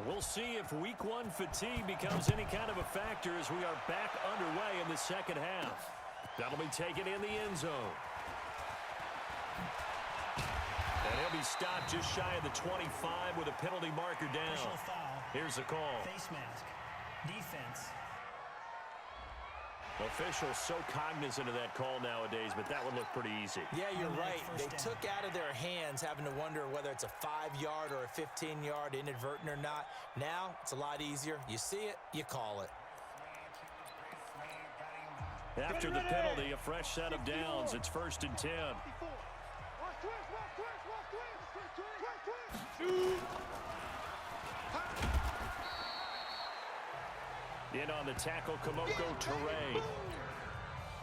We'll see if week one fatigue becomes any kind of a factor as we are back underway in the second half. That'll be taken in the end zone. And he'll be stopped just shy of the 25 with a penalty marker down. Here's the call. Face mask. Defense. Officials so cognizant of that call nowadays, but that would look pretty easy. Yeah, you're right. They took out of their hands having to wonder whether it's a 5-yard or a 15-yard, inadvertent or not. Now, it's a lot easier. You see it, you call it. After the penalty, a fresh set of downs. It's 1st and 10. In on the tackle, Kamoko Toure.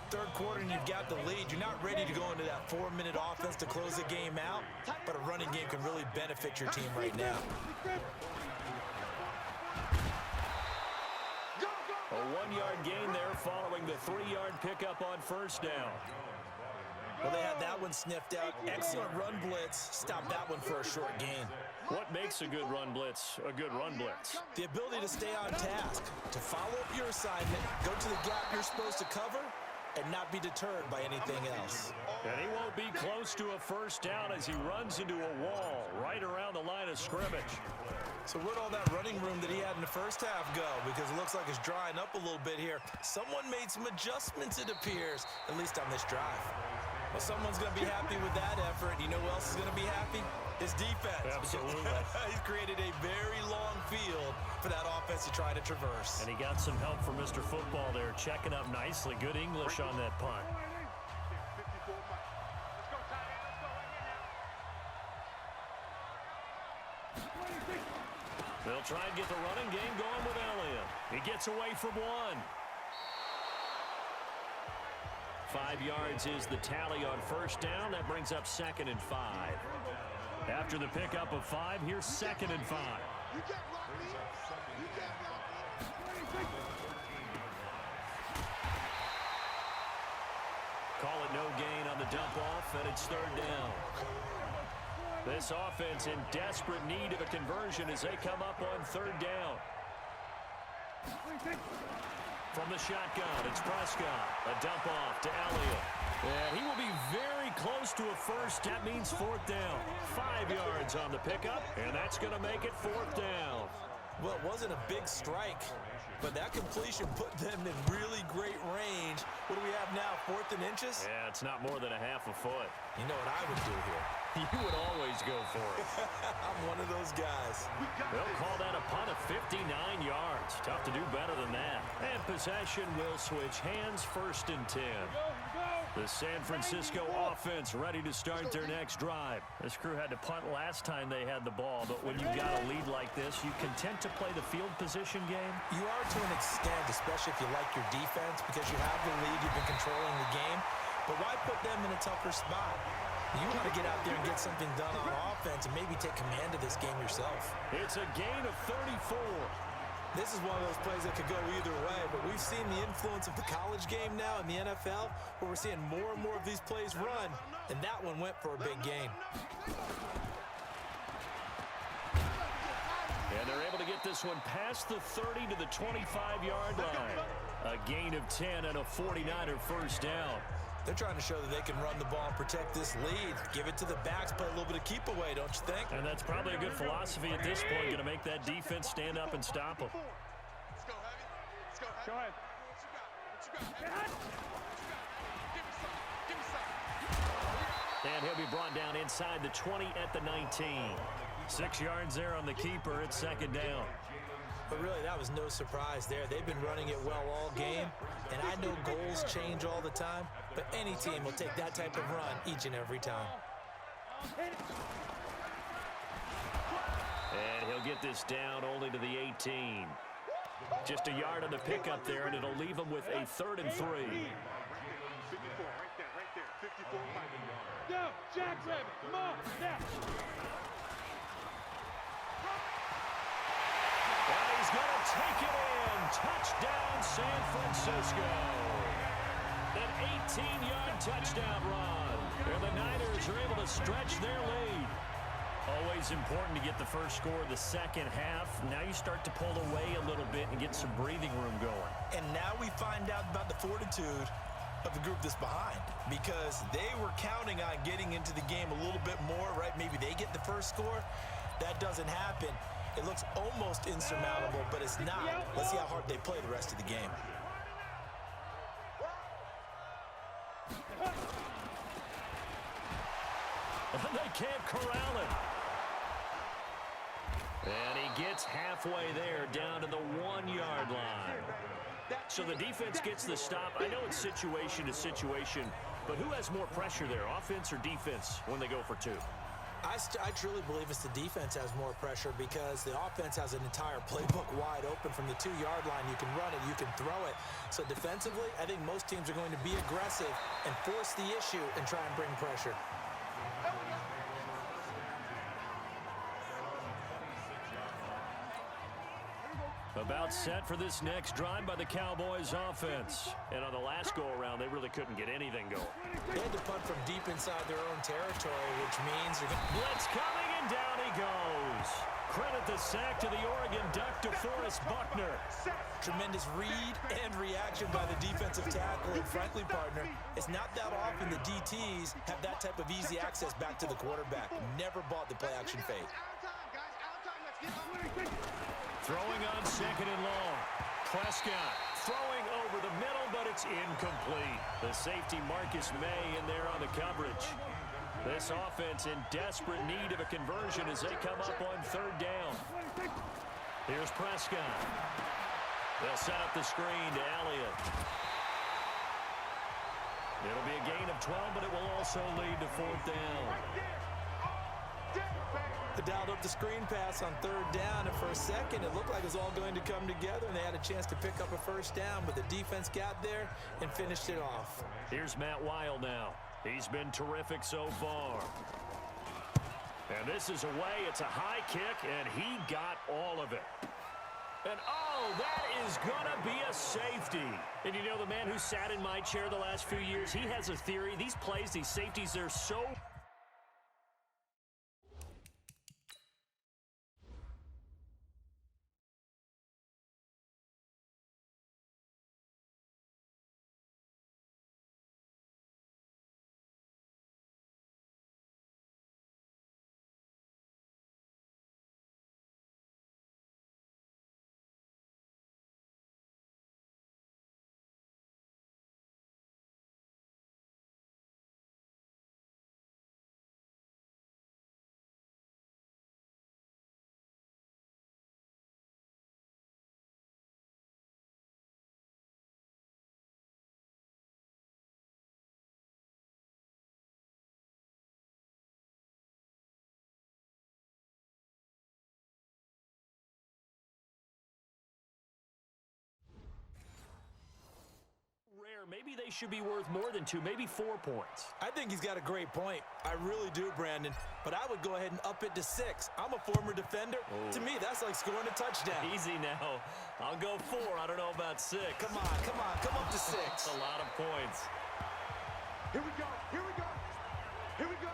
Third quarter and you've got the lead. You're not ready to go into that 4-minute offense to close the game out, but a running game can really benefit your team right now. A 1-yard gain there following the 3-yard pickup on 1st down. Well, they had that one sniffed out. Excellent run blitz. Stopped that one for a short gain. What makes a good run blitz a good run blitz? The ability to stay on task, to follow up your assignment, go to the gap you're supposed to cover, and not be deterred by anything else. And he won't be close to a 1st down as he runs into a wall right around the line of scrimmage. So where'd all that running room that he had in the first half go? Because it looks like it's drying up a little bit here. Someone made some adjustments, it appears, at least on this drive. Well, someone's going to be happy with that effort. You know who else is going to be happy? His defense. Absolutely. He's created a very long field for that offense to try to traverse. And he got some help from Mr. Football there, checking up nicely. Good English on that punt. They'll try and get the running game going with Elliott. He gets away from one. 5 yards is the tally on 1st down. That brings up 2nd and 5. After the pickup of 5, here's 2nd and 5. Call it no gain on the dump off, and it's 3rd down. This offense in desperate need of a conversion as they come up on 3rd down. From the shotgun, it's Prescott. A dump off to Elliott. And he will be very close to a 1st. That means 4th down. 5 yards on the pickup, and that's going to make it 4th down. Well, it wasn't a big strike, but that completion put them in really great range. What do we have now, 4th and inches? Yeah, it's not more than a half a foot. You know what I would do here? You would always go for it. I'm one of those guys. They'll call that a punt of 59 yards. Tough to do better than that. And possession will switch hands, 1st and 10. The San Francisco offense ready to start their next drive. This crew had to punt last time they had the ball, but when you've got a lead like this, you content to play the field position game? You are to an extent, especially if you like your defense, because you have the lead, you've been controlling the game. But why put them in a tougher spot? You want to get out there and get something done on offense and maybe take command of this game yourself. It's a gain of 34. This is one of those plays that could go either way, but we've seen the influence of the college game now in the NFL, where we're seeing more and more of these plays run, and that one went for a big gain. And they're able to get this one past the 30 to the 25-yard line. A gain of 10 and a 49er 1st down. They're trying to show that they can run the ball and protect this lead. Give it to the backs, play a little bit of keep away, don't you think? And that's probably a good philosophy at this point, going to make that defense stand up and stop them. Let's go, Heavy. Let's go, Heavy. Go ahead. What you got? Give me some. And he'll be brought down inside the 20 at the 19. 6 yards there on the keeper. It's 2nd down. But really, that was no surprise there. They've been running it well all game, and I know goals change all the time, but any team will take that type of run each and every time. And he'll get this down only to the 18. Just a yard on the pickup there, and it'll leave him with a 3rd and 3. 54, right there. 54. Go, Jack Rabbit. Come on, snap. He's going to take it in. Touchdown, San Francisco. An 18-yard touchdown run. And the Niners are able to stretch their lead. Always important to get the first score of the second half. Now you start to pull away a little bit and get some breathing room going. And now we find out about the fortitude of the group that's behind, because they were counting on getting into the game a little bit more, right? Maybe they get the first score. That doesn't happen. It looks almost insurmountable, but it's not. Let's see how hard they play the rest of the game. They can't corral it. And he gets halfway there, down to the 1-yard line. So the defense gets the stop. I know it's situation to situation, but who has more pressure there, offense or defense, when they go for two? I truly believe it's the defense has more pressure, because the offense has an entire playbook wide open from the 2-yard line. You can run it, you can throw it. So defensively, I think most teams are going to be aggressive and force the issue and try and bring pressure. About set for this next drive by the Cowboys offense. And on the last go-around, they really couldn't get anything going. They had to punt from deep inside their own territory, which means you're going to... Blitz coming, and down he goes. Credit the sack to the Oregon Duck, DeForest Buckner. Tremendous read and reaction by the defensive tackle. And frankly, partner, it's not that often the DTs have that type of easy access back to the quarterback. Never bought the play-action fake. Throwing on second and long. Prescott throwing over the middle, but it's incomplete. The safety Marcus May in there on the coverage. This offense in desperate need of a conversion as they come up on third down. Here's Prescott. They'll set up the screen to Elliott. It'll be a gain of 12, but it will also lead to fourth down. They dialed up the screen pass on third down, and for a second it looked like it was all going to come together and they had a chance to pick up a first down, but the defense got there and finished it off. Here's Matt Weil now. He's been terrific so far. And this is away. It's a high kick, and he got all of it. And, oh, that is going to be a safety. And you know, the man who sat in my chair the last few years, he has a theory. These plays, these safeties, they're so... Maybe they should be worth more than 2, maybe 4 points. I think he's got a great point. I really do, Brandon. But I would go ahead and up it to 6. I'm a former defender. Oh. To me, that's like scoring a touchdown. Easy now. I'll go 4. I don't know about 6. Come on. Come up to 6. That's a lot of points. Here we go. Here we go. Here we go.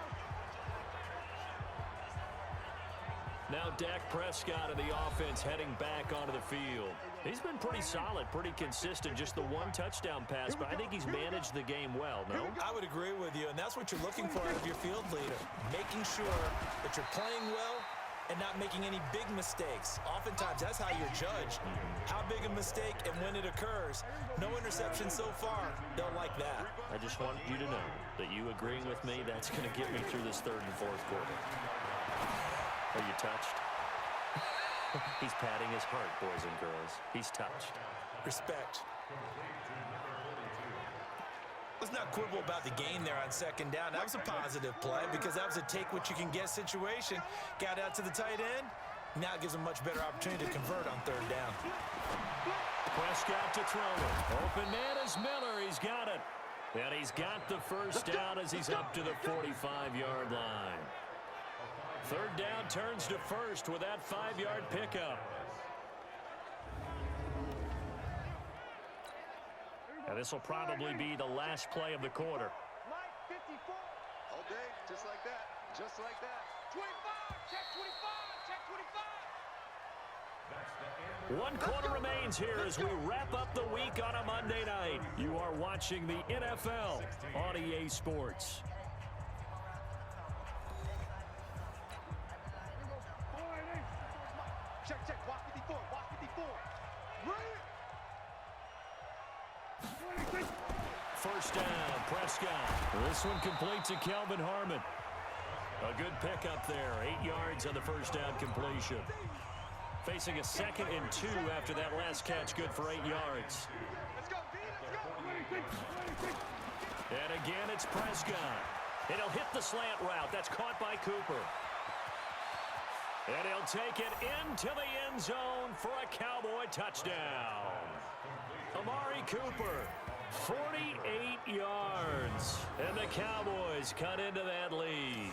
Now Dak Prescott of the offense heading back onto the field. He's been pretty solid, pretty consistent, just the 1 touchdown pass, but I think he's managed the game well, no? I would agree with you, and that's what you're looking for out of your field leader, making sure that you're playing well and not making any big mistakes. Oftentimes, that's how you're judged. How big a mistake and when it occurs. No interception so far. Don't like that. I just want you to know that you agreeing with me, that's going to get me through this third and fourth quarter. Are you touched? He's patting his heart, boys and girls. He's touched. Respect. Let's not quibble about the gain there on second down. That was a positive play because that was a take-what-you-can-get situation. Got out to the tight end. Now it gives him a much better opportunity to convert on third down. Prescott to throw it. Open man is Miller. He's got it. And he's got the first down as he's up to the 45-yard line. Third down turns to first with that 5-yard pickup. And this will probably be the last play of the quarter. All day, just like that. Just like that. Check 25. Check 25. One quarter remains here as we wrap up the week on a Monday night. You are watching the NFL on EA Sports. Check. Watch 54. Watch 54. Ready? First down, Prescott. This one complete to Kelvin Harmon. A good pickup there. 8 yards on the first down completion. Facing a 2nd and 2 after that last catch, good for 8 yards. Let's go, D. Let's go. And again, it's Prescott. And he'll hit the slant route. That's caught by Cooper. And he'll take it into the end zone for a Cowboy touchdown. Amari Cooper, 48 yards. And the Cowboys cut into that lead.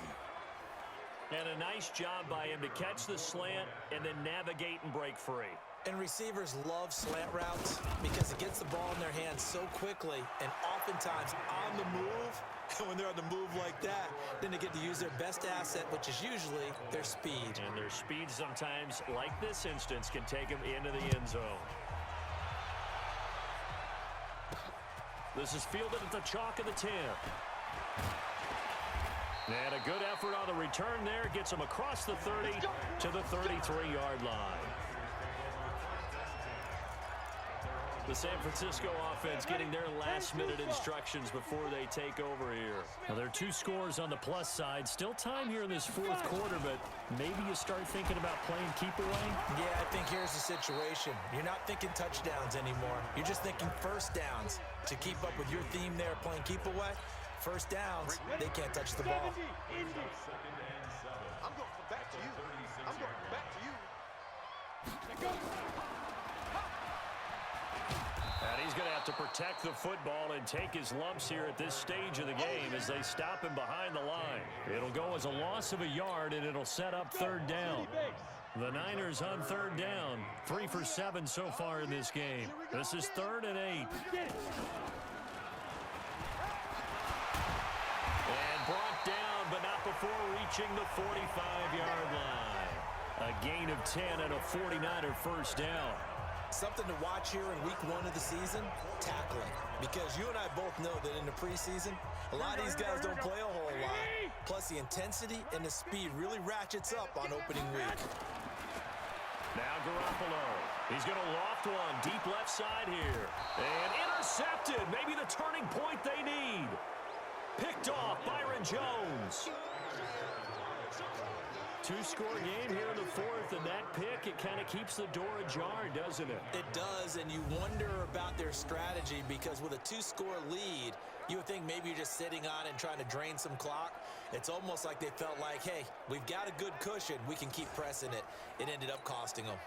And a nice job by him to catch the slant and then navigate and break free. And receivers love slant routes because it gets the ball in their hands so quickly and oftentimes on the move. And when they're on the move like that, then they get to use their best asset, which is usually their speed. And their speed sometimes, like this instance, can take them into the end zone. This is fielded at the chalk of the 10. And a good effort on the return there. Gets him across the 30 to the 33-yard line. The San Francisco offense getting their last-minute instructions before they take over here. Now, there are 2 scores on the plus side. Still time here in this 4th quarter, but maybe you start thinking about playing keep away? Yeah, I think here's the situation. You're not thinking touchdowns anymore. You're just thinking first downs. To keep up with your theme there, playing keep away, first downs, they can't touch the ball. I'm going back to you. I'm going back to you. And he's going to have to protect the football and take his lumps here at this stage of the game as they stop him behind the line. It'll go as a loss of a yard, and it'll set up 3rd down. The Niners on 3rd down, 3 for 7 so far in this game. This is 3rd and 8. And brought down, but not before reaching the 45-yard line. A gain of 10 and a 49er first down. Something to watch here in week 1 of the season, tackling. Because you and I both know that in the preseason, a lot of these guys don't play a whole lot. Plus, the intensity and the speed really ratchets up on opening week. Now Garoppolo. He's going to loft one deep left side here. And intercepted. Maybe the turning point they need. Picked off Byron Jones. 2-score game here in the 4th, and that pick, it kind of keeps the door ajar, doesn't it? It does, and you wonder about their strategy because with a 2-score lead, you would think maybe you're just sitting on it and trying to drain some clock. It's almost like they felt like, hey, we've got a good cushion. We can keep pressing it. It ended up costing them.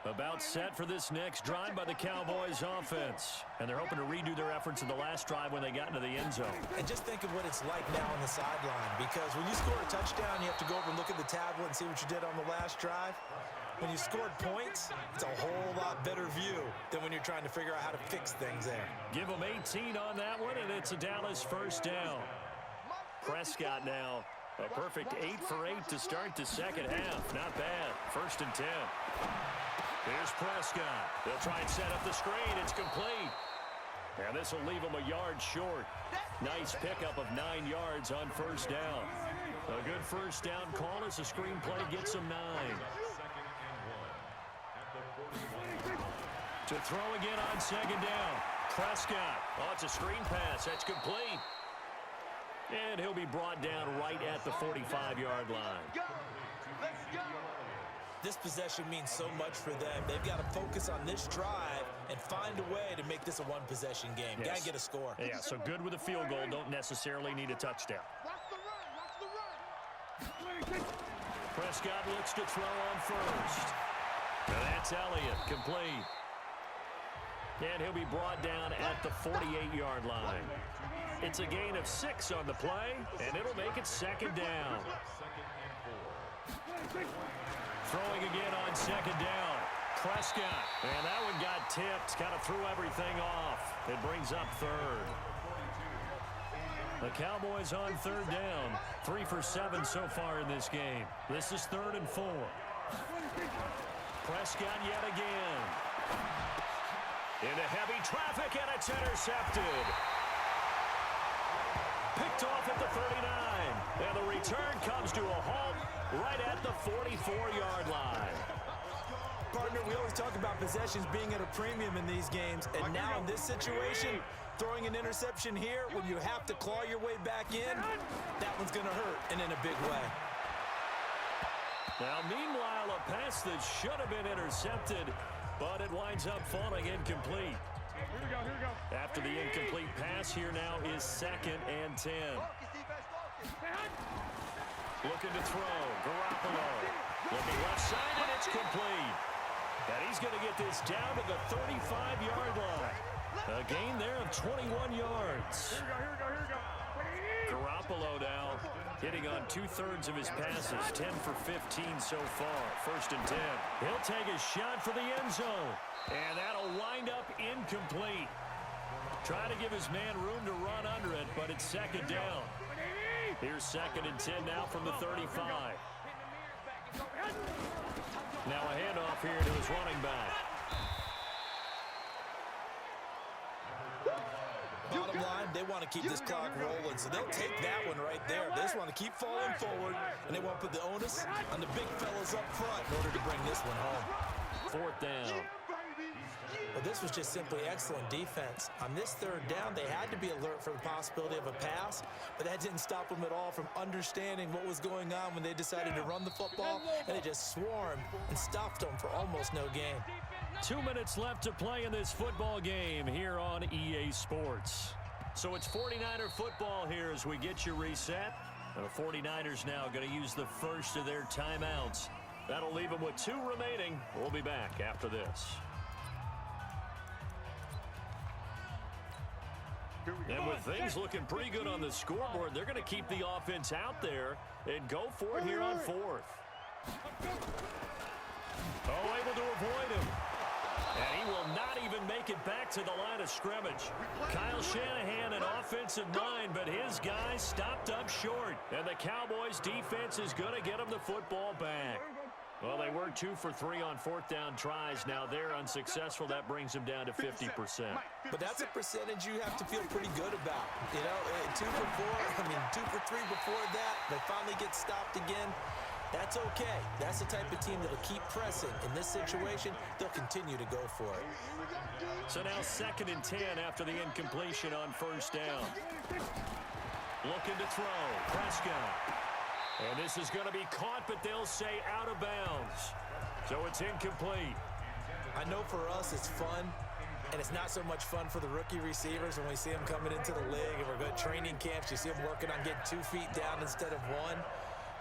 About set for this next drive by the Cowboys offense. And they're hoping to redo their efforts in the last drive when they got into the end zone. And just think of what it's like now on the sideline, because when you score a touchdown, you have to go over and look at the tablet and see what you did on the last drive. When you scored points, it's a whole lot better view than when you're trying to figure out how to fix things there. Give them 18 on that one, and it's a Dallas first down. Prescott now, a perfect 8 for 8 to start the second half. Not bad. 1st and 10. Here's Prescott. They'll try and set up the screen. It's complete. And this will leave him a yard short. Nice pickup of 9 yards on first down. A good first down call as the screen play gets him 9. To throw again on 2nd down. Prescott. Oh, it's a screen pass. That's complete. And he'll be brought down right at the 45-yard line. Let's go. This possession means so much for them. They've got to focus on this drive and find a way to make this a one-possession game. Yes. Got to get a score. Yeah, so good with a field goal. Don't necessarily need a touchdown. Watch the run. Watch the run. Prescott looks to throw on first. And that's Elliott, complete. And he'll be brought down at the 48-yard line. It's a gain of 6 on the play, and it'll make it 2nd down. Throwing again on 2nd down. Prescott. And that one got tipped. Kind of threw everything off. It brings up 3rd. The Cowboys on third down. 3 for 7 so far in this game. This is 3rd and 4. Prescott yet again. Into heavy traffic, and it's intercepted. Picked off at the 39. And the return comes to a halt right at the 44-yard line. Partner, we always talk about possessions being at a premium in these games, and now in this situation, throwing an interception here when you have to claw your way back in, that one's going to hurt, and in a big way. Now, meanwhile, a pass that should have been intercepted, but it winds up falling incomplete. Here we go. After the incomplete pass, here now is 2nd and 10. Looking to throw, Garoppolo. Looking left side, and it's complete. And he's going to get this down to the 35-yard line. A gain there of 21 yards. Here we go. Garoppolo now hitting on 2/3 of his passes, 10 for 15 so far. 1st and 10. He'll take a shot for the end zone. And that'll wind up incomplete. Trying to give his man room to run under it, but it's 2nd down. Here's 2nd and 10 now from the 35. Now a handoff here to his running back. Bottom line, they want to keep this clock rolling, so they'll take that one right there. They just want to keep falling forward, and they want to put the onus on the big fellas up front in order to bring this one home. 4th down. Well, this was just simply excellent defense. On this 3rd down, they had to be alert for the possibility of a pass, but that didn't stop them at all from understanding what was going on when they decided to run the football, and they just swarmed and stopped them for almost no gain. 2 minutes left to play in this football game here on EA Sports. So it's 49er football here as we get you reset. And the 49ers now going to use the first of their timeouts. That'll leave them with 2 remaining. We'll be back after this. And with things looking pretty good on the scoreboard, they're going to keep the offense out there and go for it here on 4th. Oh, able to avoid him. And he will not even make it back to the line of scrimmage. Kyle Shanahan, an offensive mind, but his guys stopped up short. And the Cowboys' defense is going to get them the football back. Well, they were 2 for 3 on 4th down tries. Now they're unsuccessful. That brings them down to 50%. But that's a percentage you have to feel pretty good about. You know, 2 for 2 for 3 before that. They finally get stopped again. That's okay. That's the type of team that'll keep pressing. In this situation, they'll continue to go for it. So now 2nd and 10 after the incompletion on 1st down. Looking to throw. Prescott. And this is going to be caught, but they'll say out of bounds. So it's incomplete. I know for us it's fun, and it's not so much fun for the rookie receivers when we see them coming into the league and we're going to training camps. You see them working on getting 2 feet down instead of 1.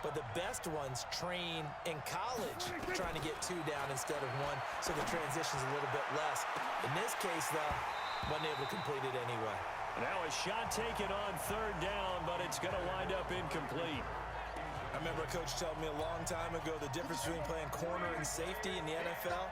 But the best ones train in college trying to get 2 down instead of 1, so the transition's a little bit less. In this case, though, wasn't able to complete it anyway. Now a shot taken on 3rd down, but it's going to wind up incomplete. I remember a coach telling me a long time ago the difference between playing corner and safety in the NFL.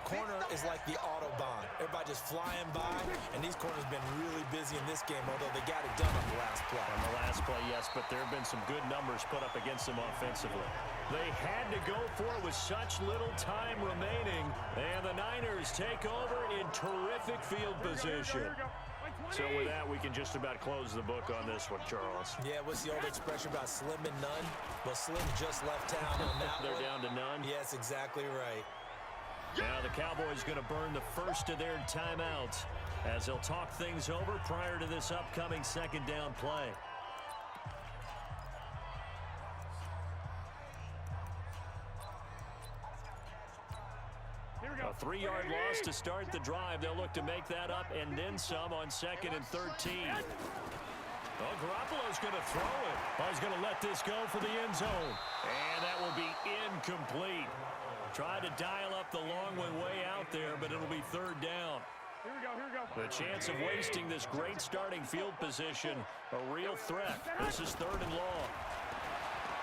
Corner is like the Autobahn. Everybody just flying by, and these corners have been really busy in this game, although they got it done on the last play. On the last play, yes, but there have been some good numbers put up against them offensively. They had to go for it with such little time remaining, and the Niners take over in terrific field position. So with that, we can just about close the book on this one, Charles. Yeah, what's the old expression about slim and none? Well, Slim just left town on that They're one. down to none? Yes, exactly right. Now the Cowboys going to burn the first of their timeouts as they'll talk things over prior to this upcoming 2nd down play. A 3-yard loss to start the drive. They'll look to make that up and then some on 2nd and 13. Well, Garoppolo's going to throw it. Oh, he's going to let this go for the end zone. And that will be incomplete. Tried to dial up the long one way out there, but it'll be 3rd down. Here we go. The chance of wasting this great starting field position, a real threat. This is 3rd and long.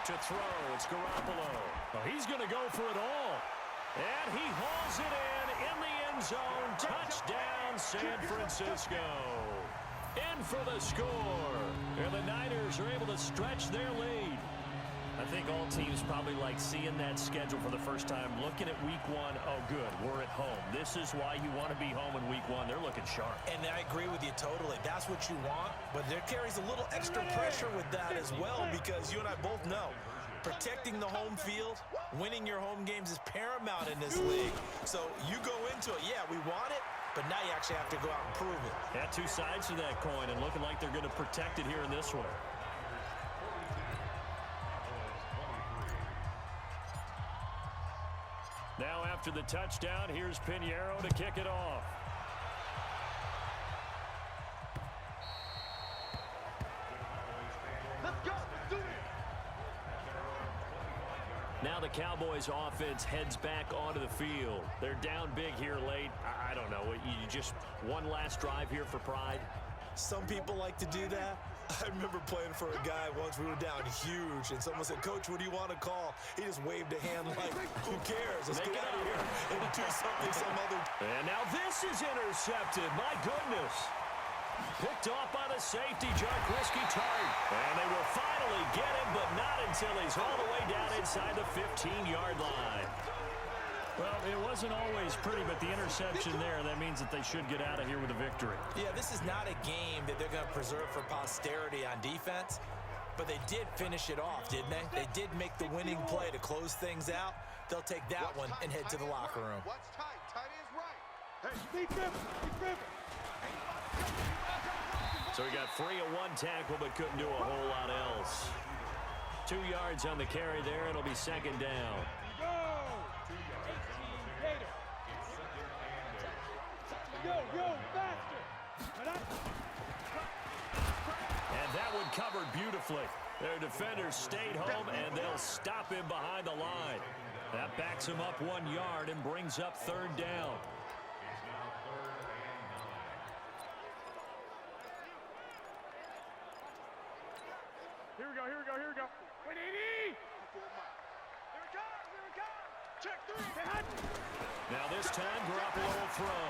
To throw, it's Garoppolo. Oh, he's going to go for it all. And he hauls it in the end zone. Touchdown, San Francisco. In for the score And the Niners are able to stretch their lead. I think all teams probably like seeing that schedule for the first time, looking at week one. Oh, good, we're at home. This is why you want to be home in week one. They're looking sharp. And I agree with you totally. That's what you want, but there carries a little extra pressure with that as well, because you and I both know protecting the home field, winning your home games is paramount in this league. So you go into it, yeah, we want it, but now you actually have to go out and prove it. Yeah, two sides to that coin, and looking like they're going to protect it here in this one. Now after the touchdown, here's Pinheiro to kick it off. Let's go. Do it. Now the Cowboys offense heads back onto the field. They're down big here late. I don't know. You just one last drive here for pride? Some people like to do that. I remember playing for a guy once. We were down huge, and someone said, "Coach, what do you want to call?" He just waved a hand like, "Who cares? Let's get out of here and do something some other." And now this is intercepted. My goodness. Picked off by the safety, Jarquiski Tart. And they will finally get him, but not until he's all the way down inside the 15-yard line. Well, it wasn't always pretty, but the interception there, that means that they should get out of here with a victory. Yeah, this is not a game that they're going to preserve for posterity on defense, but they did finish it off, didn't they? They did make the winning play to close things out. They'll take that one and head to the locker room. What's tight? Tight is right. Hey, Steve Griffin. So he got 3 of 1 tackle, but couldn't do a whole lot else. 2 yards on the carry there. It'll be second down. Go. Yo, faster. And that one covered beautifully. Their defenders stayed home, and they'll stop him behind the line. That backs him up 1 yard and brings up third down. Here we go. Wait, Here it comes. Check 3. Now this time, Garoppolo will throw.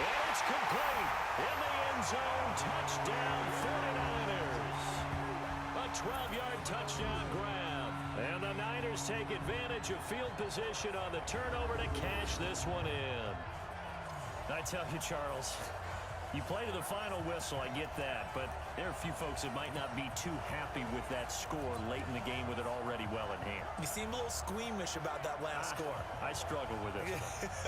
And it's complete. In the end zone, touchdown 49ers. A 12-yard touchdown grab. And the Niners take advantage of field position on the turnover to cash this one in. I tell you, Charles, you play to the final whistle, I get that, but there are a few folks that might not be too happy with that score late in the game with it already well in hand. You seem a little squeamish about that last score. I struggle with it.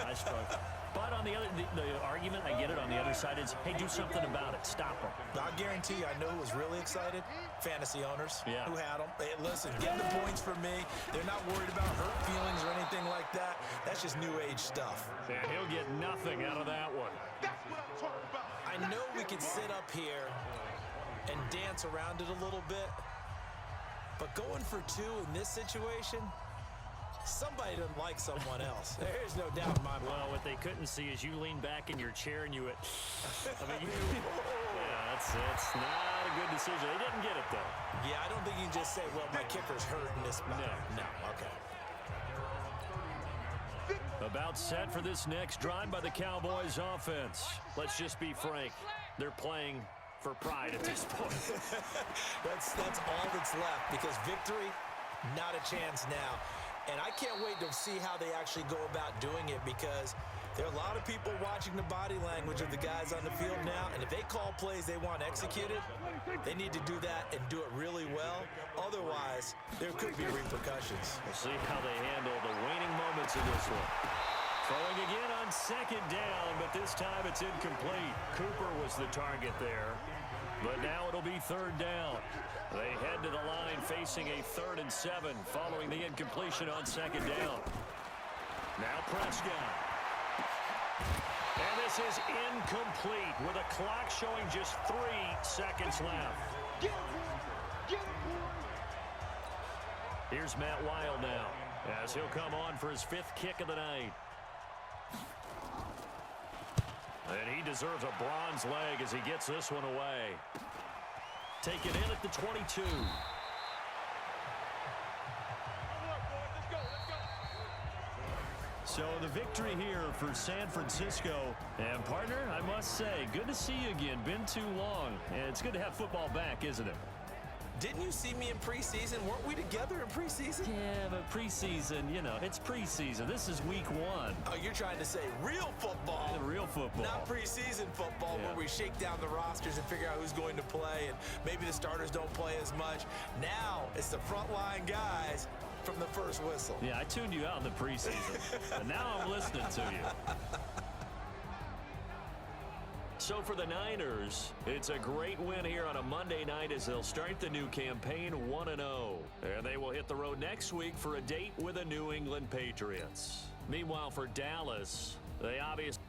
I struggle. But on the other, the argument, I get it, on the other side is, hey, do something about it. Stop them. I guarantee you, I know who was really excited. Fantasy owners who had them. Hey, listen, getting the points for me. They're not worried about hurt feelings or anything like that. That's just new age stuff. And he'll get nothing out of that one. That's what I'm talking about. I know we could sit up here and dance around it a little bit, but going for 2 in this situation, somebody doesn't like someone else. There's no doubt in my mind. Well, what they couldn't see is you lean back in your chair and you went, yeah, that's not a good decision. They didn't get it, though. Yeah, I don't think you can just say, well, my kicker's hurt in this. No, okay. About set for this next drive by the Cowboys offense. Let's just be frank. They're playing for pride at this point. That's all that's left, because victory, not a chance now. And I can't wait to see how they actually go about doing it, because there are a lot of people watching the body language of the guys on the field now, and if they call plays they want executed, they need to do that and do it really well. Otherwise, there could be repercussions. We'll see how they handle the waning moments in this one. Throwing again on second down, but this time it's incomplete. Cooper was the target there, but now it'll be third down. They head to the line facing a 3rd and 7 following the incompletion on second down. Now Prescott. And this is incomplete with a clock showing just 3 seconds left. Get him. Here's Matt Wild now, as he'll come on for his 5th kick of the night. And he deserves a bronze leg as he gets this one away. Take it in at the 22. So the victory here for San Francisco. And, partner, I must say, good to see you again. Been too long. And it's good to have football back, isn't it? Didn't you see me in preseason? Weren't we together in preseason? Yeah, but preseason, you know, it's preseason. This is week 1. Oh, you're trying to say real football. The real football. Not preseason football where we shake down the rosters and figure out who's going to play, and maybe the starters don't play as much. Now it's the frontline guys from the first whistle. Yeah, I tuned you out in the preseason. And now I'm listening to you. So for the Niners, it's a great win here on a Monday night as they'll start the new campaign 1-0. And they will hit the road next week for a date with the New England Patriots. Meanwhile, for Dallas, they obviously